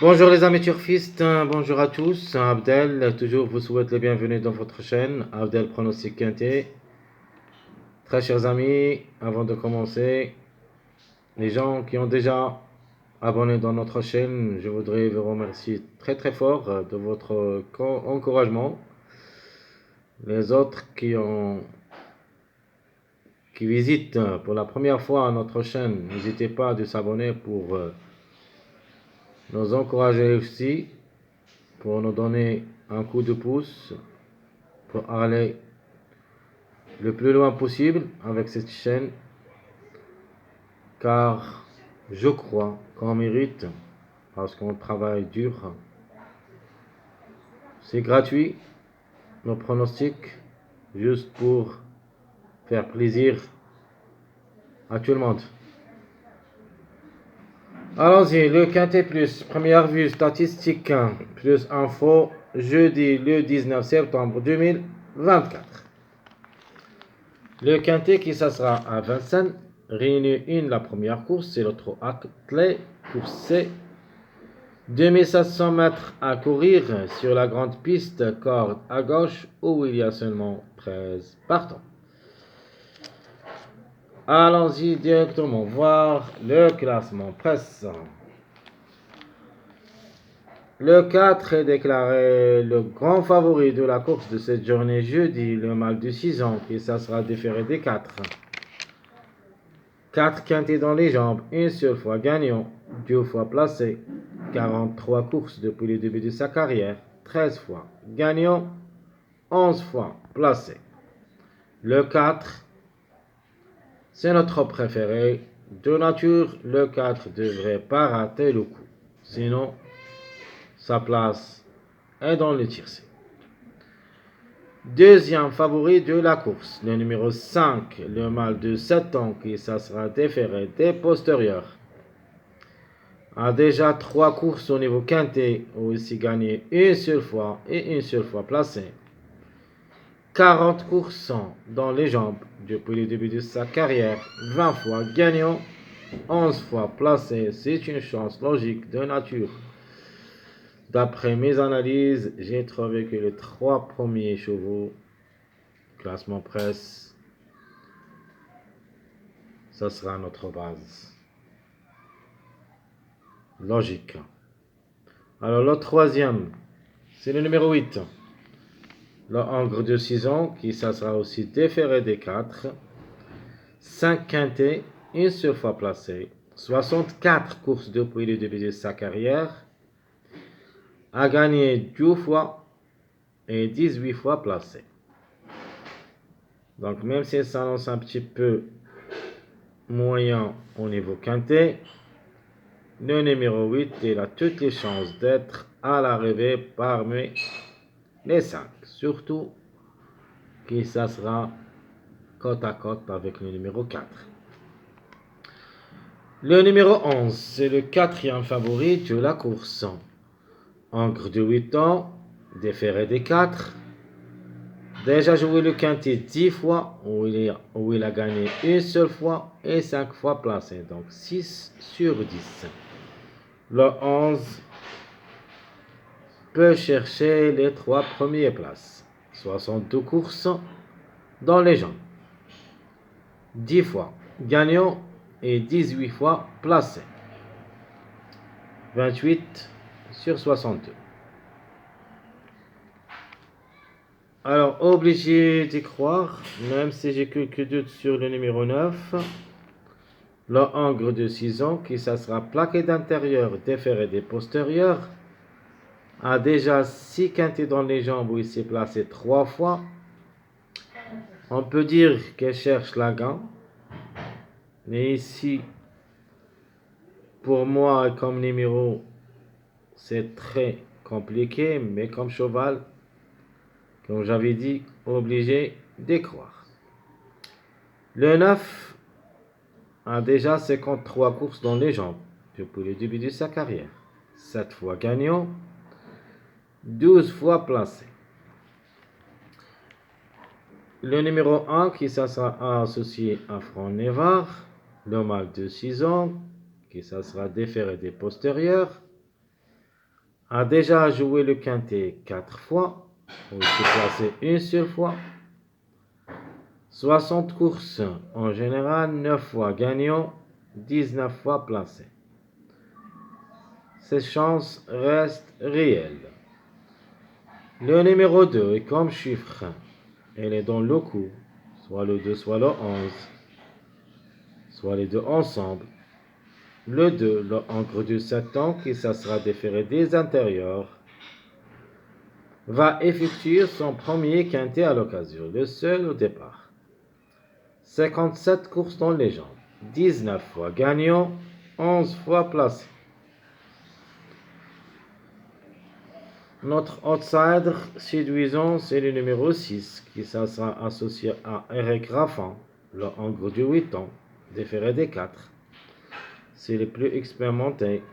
Bonjour les amis turfistes, bonjour à tous. Abdel, toujours vous souhaite les bienvenus dans votre chaîne. Abdel Pronostic Quintet. Très chers amis, avant de commencer, les gens qui ont déjà abonné dans notre chaîne, je voudrais vous remercier très très fort de votre encouragement. Les autres qui visitent pour la première fois notre chaîne, n'hésitez pas à s'abonner pour nous encourager aussi, pour nous donner un coup de pouce, pour aller le plus loin possible avec cette chaîne, car je crois qu'on mérite, parce qu'on travaille dur. C'est gratuit, nos pronostics, juste pour faire plaisir à tout le monde. Allons-y, le Quintet Plus, première vue statistique plus info, jeudi le 19 septembre 2024. Le Quintet qui ça sera à Vincennes, réunit une la première course, c'est le trot attelé, course C. 2700 mètres à courir sur la grande piste, corde à gauche, où il y a seulement 13 partants. Allons-y directement voir le classement presse. Le 4 est déclaré le grand favori de la course de cette journée jeudi, le mâle de 6 ans, et ça sera déféré des 4. 4 quintés dans les jambes, une seule fois gagnant, 2 fois placé, 43 courses depuis le début de sa carrière, 13 fois gagnant, 11 fois placé. Le 4, c'est notre préféré. De nature, le 4 devrait pas rater le coup. Sinon, sa place est dans le tiercé. Deuxième favori de la course, le numéro 5, le mâle de 7 ans qui ça sera déféré des postérieurs. A déjà 3 courses au niveau quintet, où il s'est gagné une seule fois et une seule fois placé. 40 courses dans les jambes depuis le début de sa carrière, 20 fois gagnant, 11 fois placé. C'est une chance logique de nature. D'après mes analyses, j'ai trouvé que les 3 premiers chevaux, classement presse, ça sera notre base logique. Alors le troisième, c'est le numéro 8. Le Hongre de 6 ans, qui ça sera aussi déféré des 4. 5 quintés, une seule fois placé. 64 courses depuis le début de sa carrière. A gagné 2 fois et 18 fois placé. Donc même si ça lance un petit peu moyen au niveau quintet, le numéro 8 il a toutes les chances d'être à l'arrivée parmi les 5. Surtout que ça sera côte à côte avec le numéro 4. Le numéro 11, c'est le quatrième favori de la course. Hongre de 8 ans, déféré des 4. Déjà joué le quintet 10 fois, où il a gagné une seule fois et 5 fois placé. Donc 6 sur 10. Le 11 peut chercher les 3 premières places. 62 courses dans les jambes. 10 fois gagnant et 18 fois placé. 28 sur 62. Alors, obligé d'y croire, même si j'ai quelques doutes sur le numéro 9. Le Hongre de 6 ans, qui ça sera plaqué d'intérieur, déféré des postérieurs, a déjà 6 quintés dans les jambes où il s'est placé 3 fois. On peut dire qu'elle cherche la gagne. Mais ici, pour moi, comme numéro, c'est très compliqué, mais comme cheval, comme j'avais dit, obligé d'y croire. Le 9 a déjà 53 courses dans les jambes depuis le début de sa carrière. 7 fois gagnant, 12 fois placé. Le numéro 1 qui ça sera associé à Franc Nevar, le mâle de 6 ans, qui ça sera déféré des postérieurs. a déjà joué le quintet 4 fois, ou il s'est placé une seule fois. 60 courses en général, 9 fois gagnant, 19 fois placé. Ces chances restent réelles. Le numéro 2 est comme chiffre. Elle est dans le coup, soit le 2, soit le 11, soit les deux ensemble. Le 2, le encre du 7 ans, qui ça sera déféré des intérieurs, va effectuer son premier quintet à l'occasion, le seul au départ. 57 courses dans les jambes, 19 fois gagnant, 11 fois placé. Notre outsider séduisant, c'est le numéro 6, qui ça sera associé à Eric Raffin, le encre du 8 ans, déféré des 4. C'est le plus expérimenté.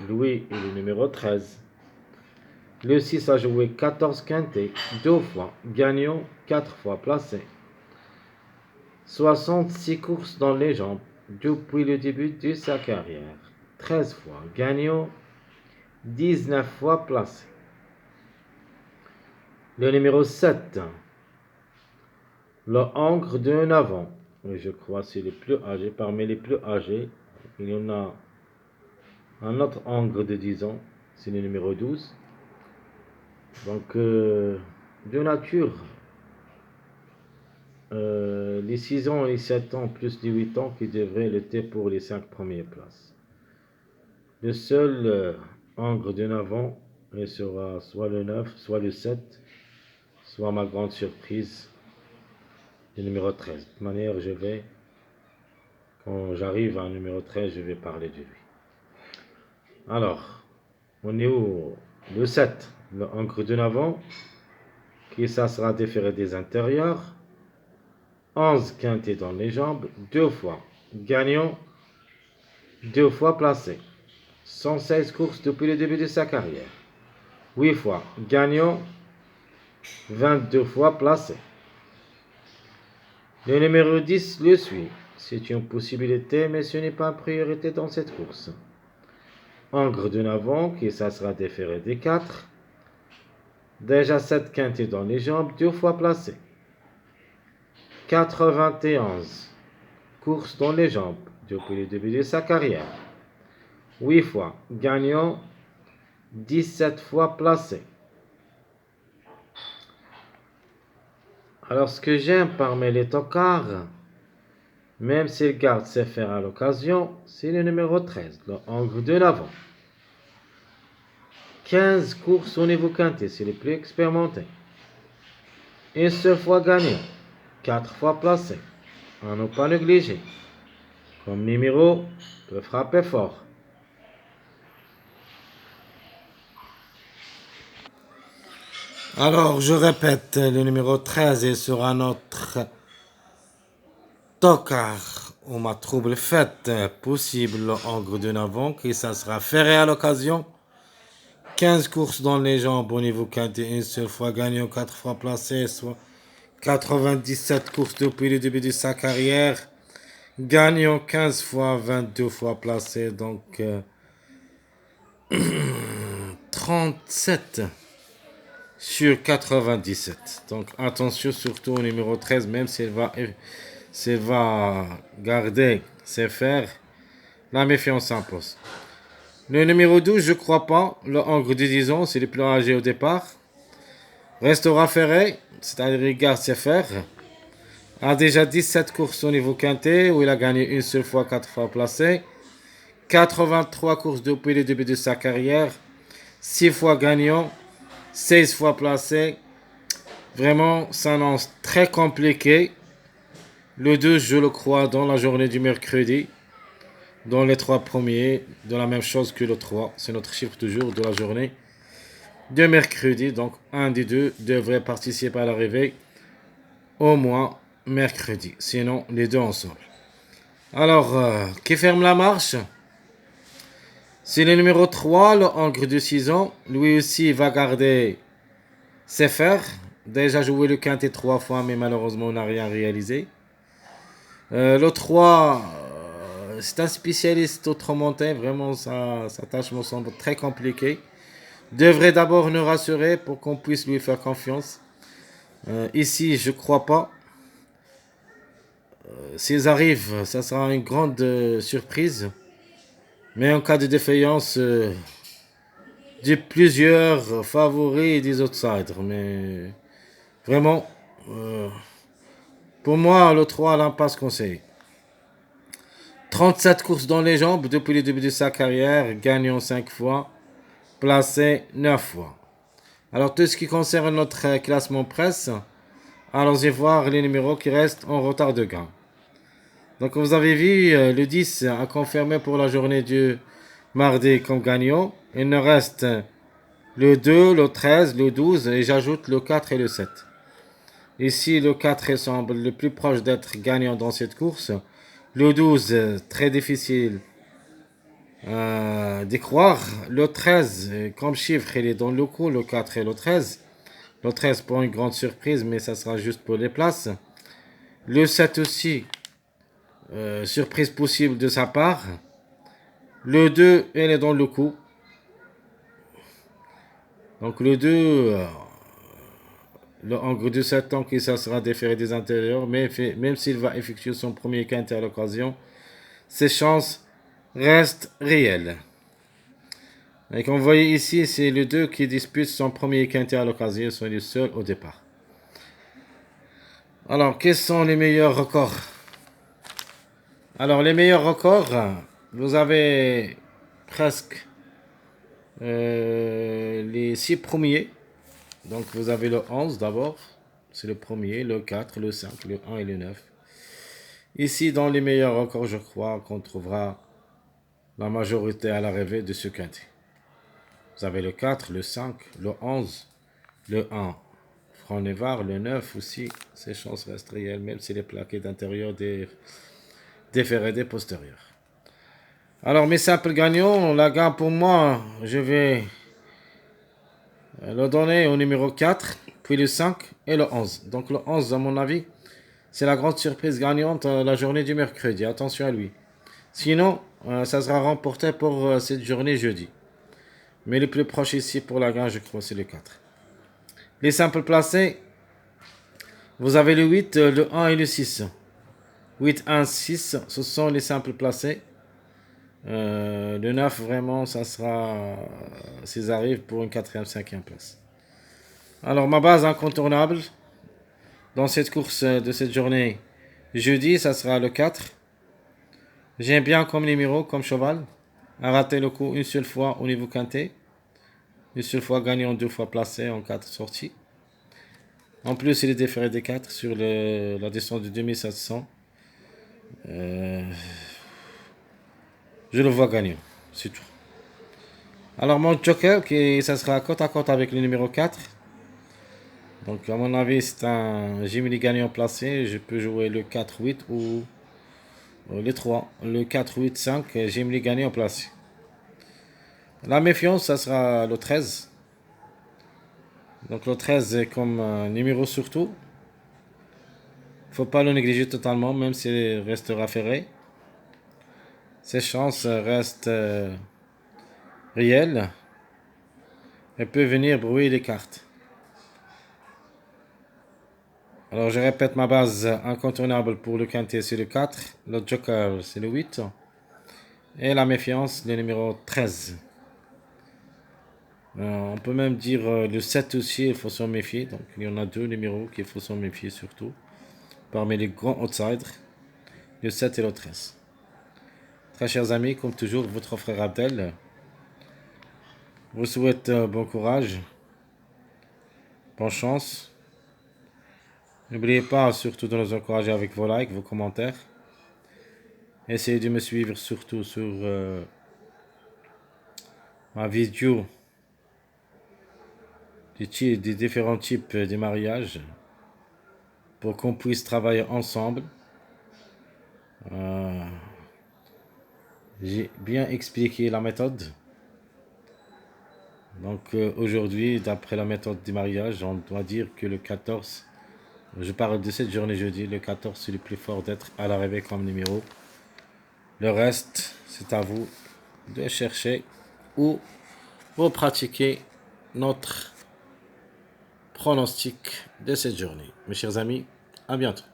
Louis est le numéro 13. Le 6 a joué 14 quintets, 2 fois gagnant, 4 fois placé. 66 courses dans les jambes depuis le début de sa carrière. 13 fois gagnant, 19 fois placé. Le numéro 7, le encre d'un avant. Je crois que c'est le plus âgé. Parmi les plus âgés, il y en a un autre encre de 10 ans, c'est le numéro 12. Donc, de nature, les 6 ans et 7 ans plus les 8 ans qui devraient lutter pour les 5 premières places. Le seul encre d'un avant sera soit le 9, soit le 7, soit ma grande surprise, le numéro 13. De toute manière, quand j'arrive à un numéro 13, je vais parler de lui. Alors, on est où? Le 7, le encre d'un avant, qui ça sera déféré des intérieurs. 11 quintets dans les jambes, 2 fois gagnant, 2 fois placé. 116 courses depuis le début de sa carrière. 8 fois gagnant, 22 fois placé. Le numéro 10 le suit. C'est une possibilité, mais ce n'est pas une priorité dans cette course. Encre d'un avant, qui ça sera déféré des 4. Déjà 7 quintets dans les jambes, 2 fois placé. 91 courses dans les jambes depuis le début de sa carrière. 8 fois gagnant, 17 fois placé. Alors, ce que j'aime parmi les tocards, même s'il garde ses fers à l'occasion, c'est le numéro 13, le encre de l'avant. 15 courses au niveau quintet, c'est le plus expérimenté. Une seule fois gagné, 4 fois placé, à ne pas négliger. Comme numéro, peut frapper fort. Alors, je répète, le numéro 13 sera notre tocard ou ma trouble faite possible en gros d'un avant, qui ça sera ferré à l'occasion. 15 courses dans les jambes au niveau quintet, une seule fois gagnant, 4 fois placé, soit 97 courses depuis le début de sa carrière. Gagnant 15 fois, 22 fois placé, donc 37 sur 97. Donc attention surtout au numéro 13, même s'il va garder ses fers, la méfiance s'impose. Le numéro 12, je crois pas. Le encre de 10 ans, c'est le plus âgé au départ. Restera ferré, c'est-à-dire il garde ses fers. A déjà 17 courses au niveau quintet, où il a gagné une seule fois, 4 fois placé. 83 courses depuis le début de sa carrière. 6 fois gagnant, 16 fois placé. Vraiment, ça annonce très compliqué. Le 2, je le crois, dans la journée du mercredi. Dans les 3 premiers, de la même chose que le 3. C'est notre chiffre de jour de la journée de mercredi. Donc, un des deux devrait participer à l'arrivée au moins mercredi. Sinon, les deux ensemble. Alors, qui ferme la marche? C'est le numéro 3, le encre de 6 ans. Lui aussi va garder ses fers. Déjà joué le quintet 3 fois, mais malheureusement, on n'a rien réalisé. Le 3, c'est un spécialiste au monté. Vraiment, sa tâche me semble très compliquée. devrait d'abord nous rassurer pour qu'on puisse lui faire confiance. Ici, je crois pas. S'ils arrivent, ça sera une grande surprise. Mais en cas de défaillance, j'ai plusieurs favoris et des outsiders. Mais vraiment, pour moi, le 3 l'impasse conseillée. 37 courses dans les jambes depuis le début de sa carrière, gagnant 5 fois, placé 9 fois. Alors, tout ce qui concerne notre classement presse, allons-y voir les numéros qui restent en retard de gain. Donc, vous avez vu, le 10 a confirmé pour la journée du mardi comme gagnant. Il nous reste le 2, le 13, le 12 et j'ajoute le 4 et le 7. Ici, le 4 semble le plus proche d'être gagnant dans cette course. Le 12, très difficile d'y croire. Le 13, comme chiffre, il est dans le coup. Le 4 et le 13. Le 13 pour une grande surprise, mais ça sera juste pour les places. Le 7 aussi, surprise possible de sa part. Le 2, il est dans le coup. Donc le 2, le Angre de 7 ans qui ça sera déféré des intérieurs, mais même s'il va effectuer son premier quintet à l'occasion, ses chances restent réelles. Et comme vous voyez ici, c'est le 2 qui dispute son premier quintet à l'occasion, sont les seuls au départ. Alors, quels sont les meilleurs records? Alors, les meilleurs records, vous avez presque les 6 premiers. Donc, vous avez le 11 d'abord, c'est le premier, le 4, le 5, le 1 et le 9. Ici, dans les meilleurs records, je crois qu'on trouvera la majorité à l'arrivée de ce quintet. Vous avez le 4, le 5, le 11, le 1. Franc-Nevar, le 9 aussi, ses chances restent réelles, même s'il est plaqué d'intérieur des ferrets des postérieurs. Alors, mes simples gagnants, la gamme pour moi, je vais le donner au numéro 4, puis le 5 et le 11. Donc, le 11, à mon avis, c'est la grande surprise gagnante la journée du mercredi. Attention à lui. Sinon, ça sera remporté pour cette journée jeudi. Mais le plus proche ici pour la gagne, je crois, c'est le 4. Les simples placés, vous avez le 8, le 1 et le 6. 8, 1, 6, ce sont les simples placés. Le 9, vraiment, ça sera, s'ils arrivent, pour une 4e, 5e place. Alors, ma base incontournable dans cette course de cette journée, jeudi, ça sera le 4. J'aime bien comme numéro, comme cheval. A raté le coup une seule fois au niveau quintet. Une seule fois gagnant, 2 fois placé en 4 sorties. En plus, il est déféré des 4 sur la distance de 2700. Je le vois gagnant, c'est tout. Alors mon joker, ça sera côte à côte avec le numéro 4. Donc à mon avis, c'est un Jimmy gagnant placé. Je peux jouer le 4-8 ou les 3. Le 4-8-5, Jimmy gagnant placé. La méfiance, ça sera le 13. Donc le 13 est comme numéro surtout. Faut pas le négliger totalement, même s'il restera ferré. Ses chances restent réelles. Elle peut venir brouiller les cartes. Alors je répète ma base incontournable pour le quintet, c'est le 4. Le joker, c'est le 8. Et la méfiance, le numéro 13. On peut même dire le 7 aussi, il faut s'en méfier. Donc il y en a 2 numéros qu'il faut s'en méfier surtout. Parmi les grands outsiders, le 7 et le 13. Très chers amis, comme toujours, votre frère Abdel vous souhaite bon courage, bonne chance. N'oubliez pas surtout de nous encourager avec vos likes, vos commentaires. Essayez de me suivre surtout sur ma vidéo des différents types de mariages pour qu'on puisse travailler ensemble. J'ai bien expliqué la méthode. Donc aujourd'hui, d'après la méthode du mariage, on doit dire que le 14, je parle de cette journée jeudi, le 14 c'est le plus fort d'être à l'arrivée comme numéro. Le reste, c'est à vous de chercher ou vous pratiquer notre pronostic de cette journée. Mes chers amis, à bientôt.